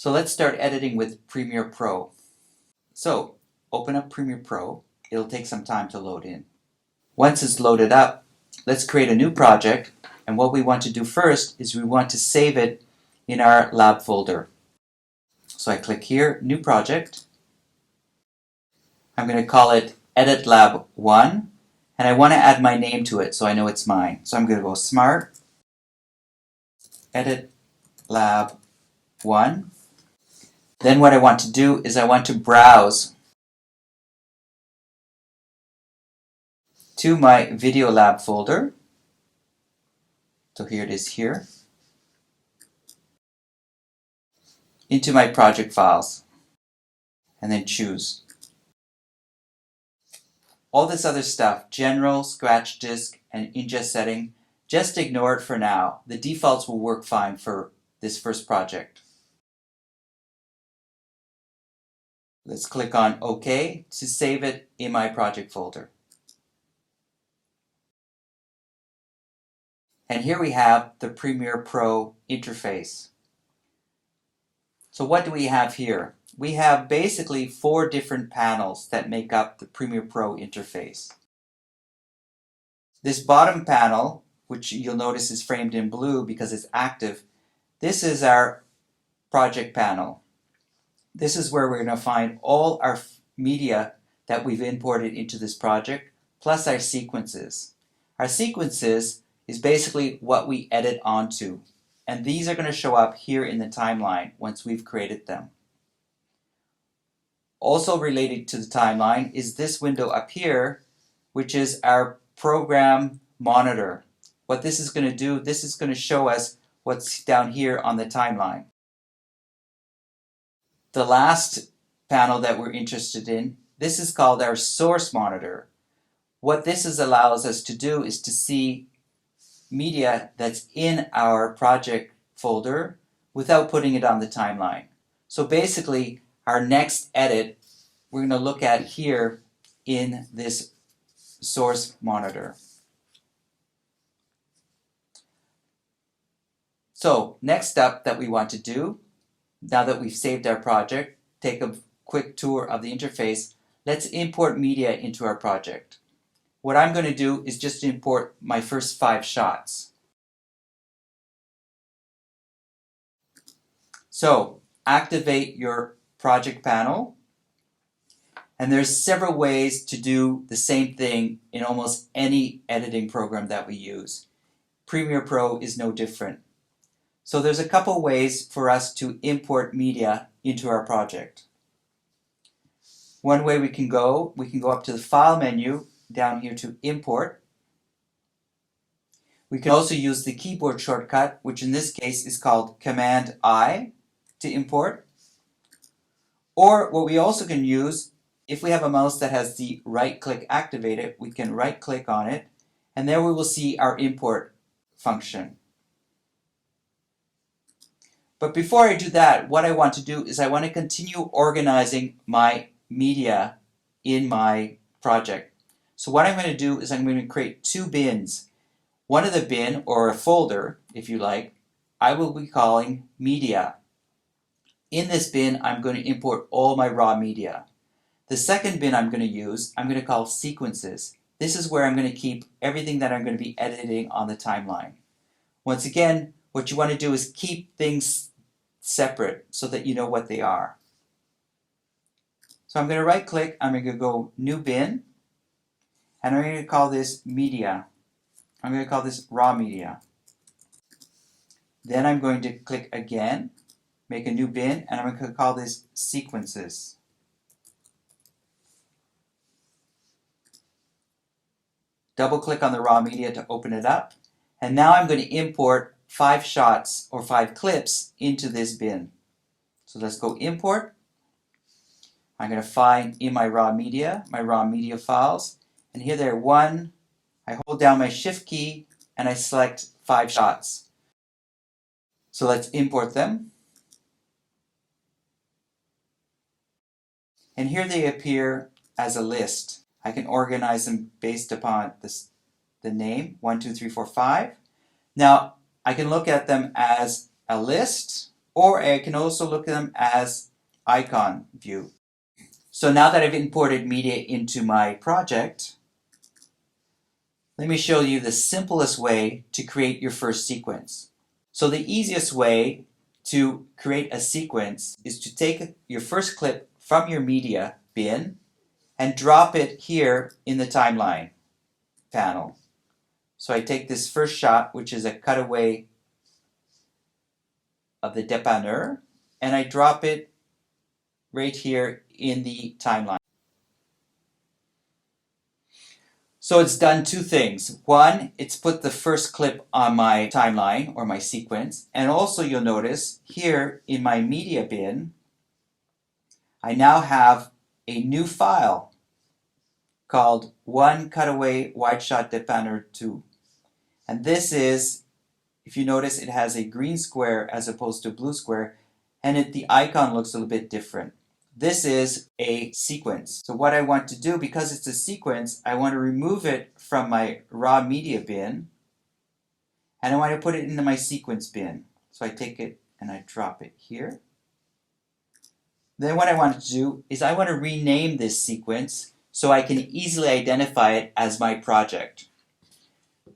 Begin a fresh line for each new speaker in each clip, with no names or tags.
So let's start editing with Premiere Pro. So open up Premiere Pro. It'll take some time to load in. Once it's loaded up, let's create a new project. And what we want to do first is we want to save it in our lab folder. So I click here, New Project. I'm going to call it Edit Lab 1. And I want to add my name to it so I know it's mine. So I'm going to go Smart Edit Lab 1. Then what I want to do is I want to browse to my Video Lab folder. So here it is here. Into my project files. And then choose. All this other stuff, General, Scratch Disk, and Ingest Setting, just ignore it for now. The defaults will work fine for this first project. Let's click on OK to save it in my project folder. And here we have the Premiere Pro interface. So what do we have here? We have basically 4 different panels that make up the Premiere Pro interface. This bottom panel, which you'll notice is framed in blue because it's active, this is our project panel. This is where we're going to find all our media that we've imported into this project, plus our sequences. Our sequences is basically what we edit onto, and these are going to show up here in the timeline once we've created them. Also related to the timeline is this window up here, which is our program monitor. What this is going to do, this is going to show us what's down here on the timeline. The last panel that we're interested in, this is called our source monitor. What this allows us to do is to see media that's in our project folder without putting it on the timeline. So basically, our next edit we're going to look at here in this source monitor. So next up that we want to do, now that we've saved our project, take a quick tour of the interface, let's import media into our project. What I'm going to do is just import my first 5 shots. So activate your project panel, and there's several ways to do the same thing in almost any editing program that we use. Premiere Pro is no different. So there's a couple ways for us to import media into our project. One way we can go up to the File menu, down here to Import. We can also use the keyboard shortcut, which in this case is called Command-I to import. Or what we also can use, if we have a mouse that has the right-click activated, we can right-click on it, and there we will see our import function. But before I do that, what I want to do is I want to continue organizing my media in my project. So what I'm going to do is I'm going to create 2 bins. One of the bin, or a folder, if you like, I will be calling Media. In this bin, I'm going to import all my raw media. The second bin I'm going to use, I'm going to call Sequences. This is where I'm going to keep everything that I'm going to be editing on the timeline. Once again, what you want to do is keep things separate so that you know what they are. So I'm going to right click, I'm going to go New Bin, and I'm going to call this Media. I'm going to call this Raw Media. Then I'm going to click again, make a new bin, and I'm going to call this Sequences. Double click on the raw media to open it up, and now I'm going to import 5 shots or 5 clips into this bin. So let's go Import. I'm going to find in my raw media files, and here there are 1. I hold down my Shift key and I select 5 shots. So let's import them. And here they appear as a list. I can organize them based upon the name, 1, 2, 3, 4, 5. Now, I can look at them as a list, or I can also look at them as icon view. So now that I've imported media into my project, let me show you the simplest way to create your first sequence. So the easiest way to create a sequence is to take your first clip from your media bin and drop it here in the timeline panel. So I take this first shot, which is a cutaway of the dépanneur, and I drop it right here in the timeline. So it's done two things. One, it's put the first clip on my timeline or my sequence, and also you'll notice here in my media bin, I now have a new file called One Cutaway Wide Shot Dépanneur 2. And this is, if you notice, it has a green square as opposed to a blue square, and the icon looks a little bit different. This is a sequence. So what I want to do, because it's a sequence, I want to remove it from my raw media bin, and I want to put it into my sequence bin. So I take it and I drop it here. Then what I want to do is I want to rename this sequence so I can easily identify it as my project.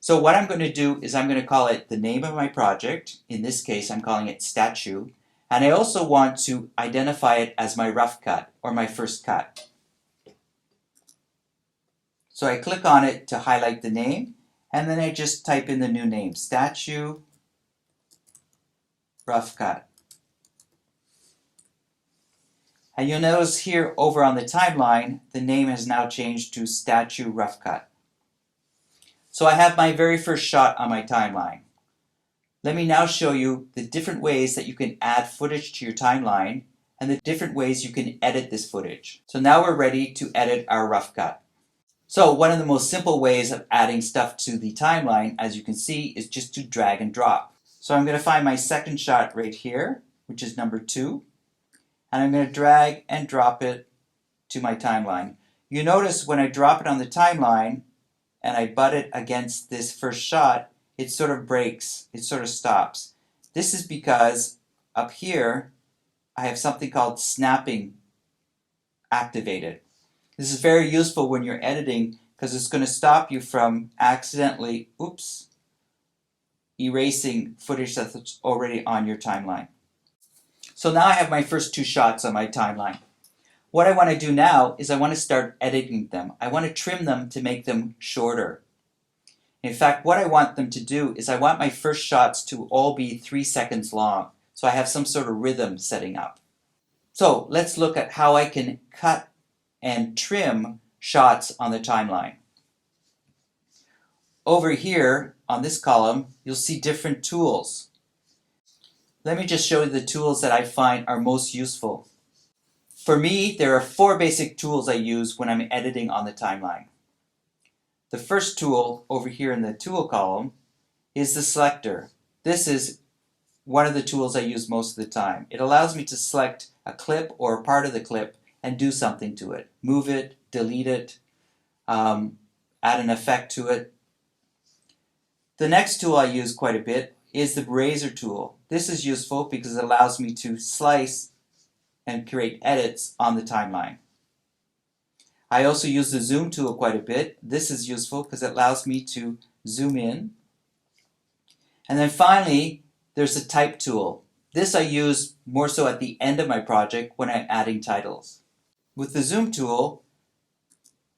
So what I'm going to do is I'm going to call it the name of my project. In this case, I'm calling it statue. And I also want to identify it as my rough cut or my first cut. So I click on it to highlight the name, and then I just type in the new name, statue rough cut. And you'll notice here over on the timeline, the name has now changed to statue rough cut. So I have my very first shot on my timeline. Let me now show you the different ways that you can add footage to your timeline and the different ways you can edit this footage. So now we're ready to edit our rough cut. So one of the most simple ways of adding stuff to the timeline, as you can see, is just to drag and drop. So I'm going to find my second shot right here, which is number 2, and I'm going to drag and drop it to my timeline. You notice when I drop it on the timeline and I butt it against this first shot, it sort of breaks, it sort of stops. This is because up here I have something called snapping activated. This is very useful when you're editing because it's going to stop you from accidentally, erasing footage that's already on your timeline. So now I have my first 2 shots on my timeline. What I want to do now is I want to start editing them. I want to trim them to make them shorter. In fact, what I want them to do is I want my first shots to all be 3 seconds long. So I have some sort of rhythm setting up. So let's look at how I can cut and trim shots on the timeline. Over here on this column, you'll see different tools. Let me just show you the tools that I find are most useful. For me, there are 4 basic tools I use when I'm editing on the timeline. The first tool over here in the tool column is the selector. This is one of the tools I use most of the time. It allows me to select a clip or a part of the clip and do something to it. Move it, delete it, add an effect to it. The next tool I use quite a bit is the razor tool. This is useful because it allows me to slice and create edits on the timeline. I also use the zoom tool quite a bit. This is useful because it allows me to zoom in. And then finally, there's the type tool. This I use more so at the end of my project when I'm adding titles. With the zoom tool,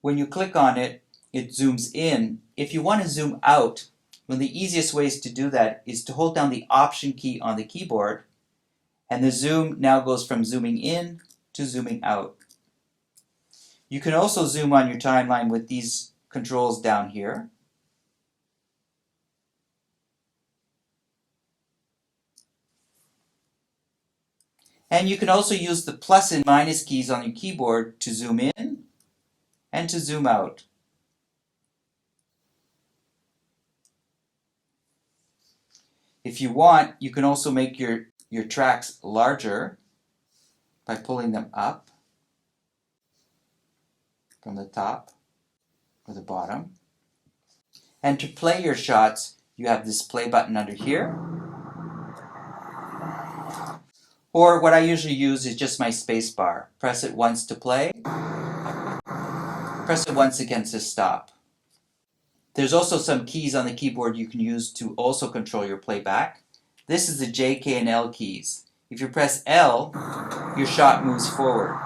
when you click on it, it zooms in. If you want to zoom out, one of the easiest ways to do that is to hold down the Option key on the keyboard, and the zoom now goes from zooming in to zooming out. You can also zoom on your timeline with these controls down here. And you can also use the plus and minus keys on your keyboard to zoom in and to zoom out. If you want, you can also make your tracks larger by pulling them up from the top or the bottom. And to play your shots, you have this play button under here. Or what I usually use is just my space bar. Press it once to play, press it once again to stop. There's also some keys on the keyboard you can use to also control your playback. This is the J, K, and L keys. If you press L, your shot moves forward.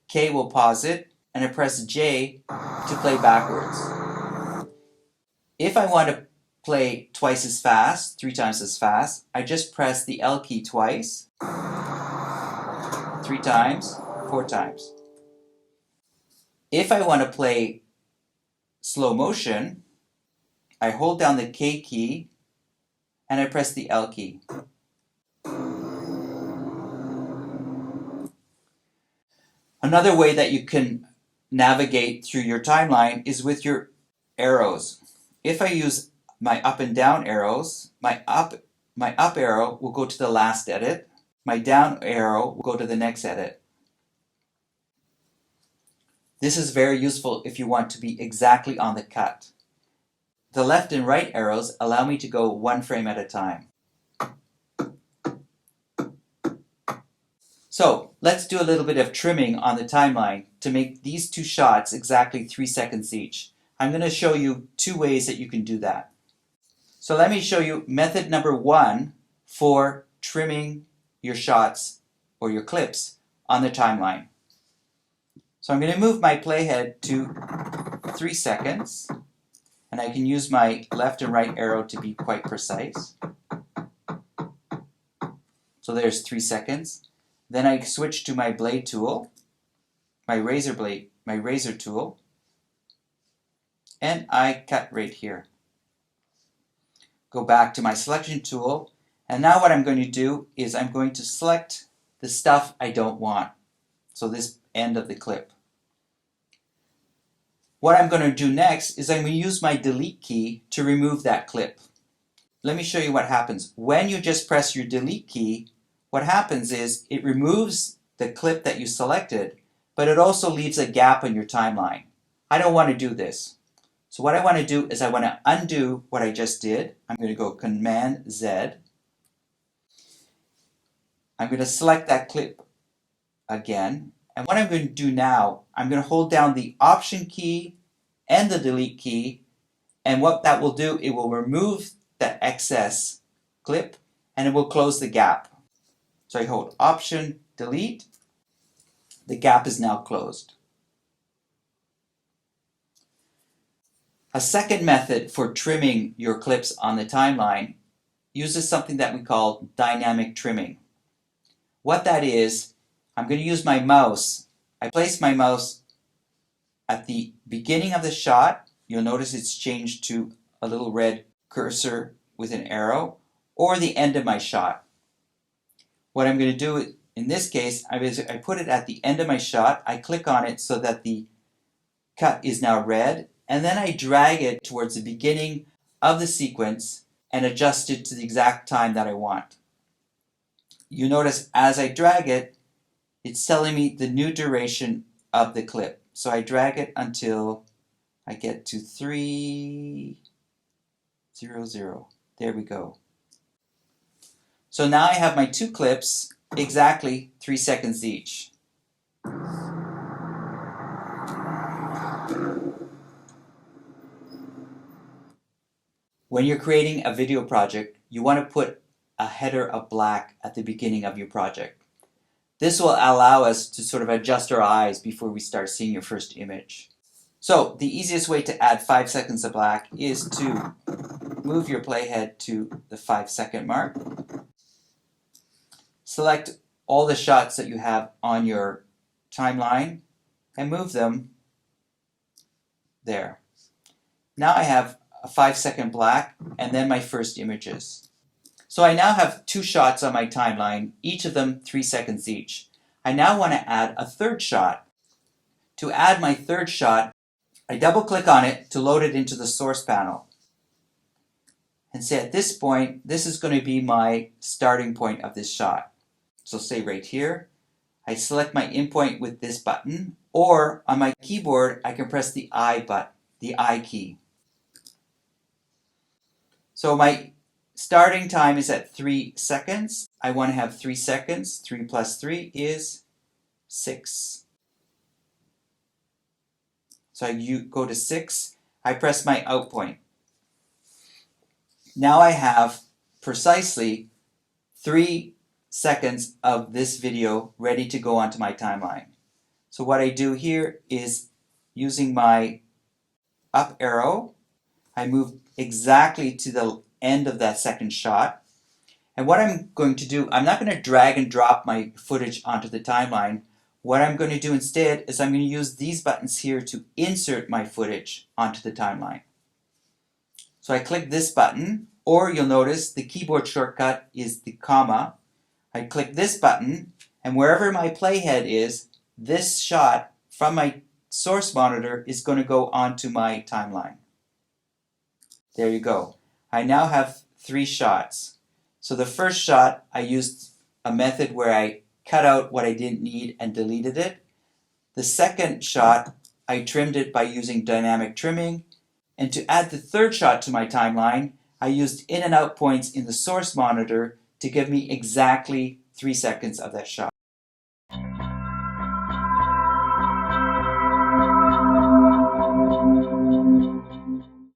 K will pause it, and I press J to play backwards. If I want to play twice as fast, 3 times as fast, I just press the L key twice, 3 times, 4 times. If I want to play slow motion, I hold down the K key and I press the L key. Another way that you can navigate through your timeline is with your arrows. If I use my up and down arrows, my up arrow will go to the last edit, my down arrow will go to the next edit. This is very useful if you want to be exactly on the cut. The left and right arrows allow me to go 1 frame at a time. So let's do a little bit of trimming on the timeline to make these 2 shots exactly 3 seconds each. I'm going to show you 2 ways that you can do that. So let me show you method number 1 for trimming your shots or your clips on the timeline. So I'm going to move my playhead to 3 seconds, and I can use my left and right arrow to be quite precise. So there's 3 seconds. Then I switch to my blade tool, my razor tool, and I cut right here. Go back to my selection tool, and now what I'm going to do is I'm going to select the stuff I don't want. So this end of the clip. What I'm going to do next is I'm going to use my delete key to remove that clip. Let me show you what happens. When you just press your delete key, what happens is it removes the clip that you selected, but it also leaves a gap in your timeline. I don't want to do this. So what I want to do is I want to undo what I just did. I'm going to go Command Z. I'm going to select that clip again. And what I'm going to do now, I'm going to hold down the Option key and the Delete key. And what that will do, it will remove that excess clip and it will close the gap. So I hold Option, Delete. The gap is now closed. A second method for trimming your clips on the timeline uses something that we call dynamic trimming. What that is, I'm going to use my mouse. I place my mouse at the beginning of the shot. You'll notice it's changed to a little red cursor with an arrow, or the end of my shot. What I'm going to do in this case, I put it at the end of my shot. I click on it so that the cut is now red, and then I drag it towards the beginning of the sequence and adjust it to the exact time that I want. You notice as I drag it, it's telling me the new duration of the clip. So I drag it until I get to 3:00. There we go. So now I have my 2 clips exactly 3 seconds each. When you're creating a video project, you want to put a header of black at the beginning of your project. This will allow us to sort of adjust our eyes before we start seeing your first image. So the easiest way to add 5 seconds of black is to move your playhead to the 5-second mark. Select all the shots that you have on your timeline and move them there. Now I have a 5-second black and then my first images. So I now have 2 shots on my timeline, each of them 3 seconds each. I now want to add a third shot. To add my third shot, I double click on it to load it into the source panel. And say at this point, this is going to be my starting point of this shot. So say right here, I select my in point with this button, or on my keyboard, I can press the I button, the I key. So my starting time is at 3 seconds. I want to have 3 seconds. 3 plus 3 is 6. So I go to 6. I press my out point. Now I have precisely 3 seconds of this video ready to go onto my timeline. So what I do here is, using my up arrow, I move exactly to the end of that second shot. And what I'm going to do, I'm not going to drag and drop my footage onto the timeline. What I'm going to do instead is I'm going to use these buttons here to insert my footage onto the timeline. So I click this button, or you'll notice the keyboard shortcut is the comma. I click this button, and wherever my playhead is, this shot from my source monitor is going to go onto my timeline. There you go. I now have 3 shots. So the first shot, I used a method where I cut out what I didn't need and deleted it. The second shot, I trimmed it by using dynamic trimming. And to add the third shot to my timeline, I used in and out points in the source monitor to give me exactly 3 seconds of that shot.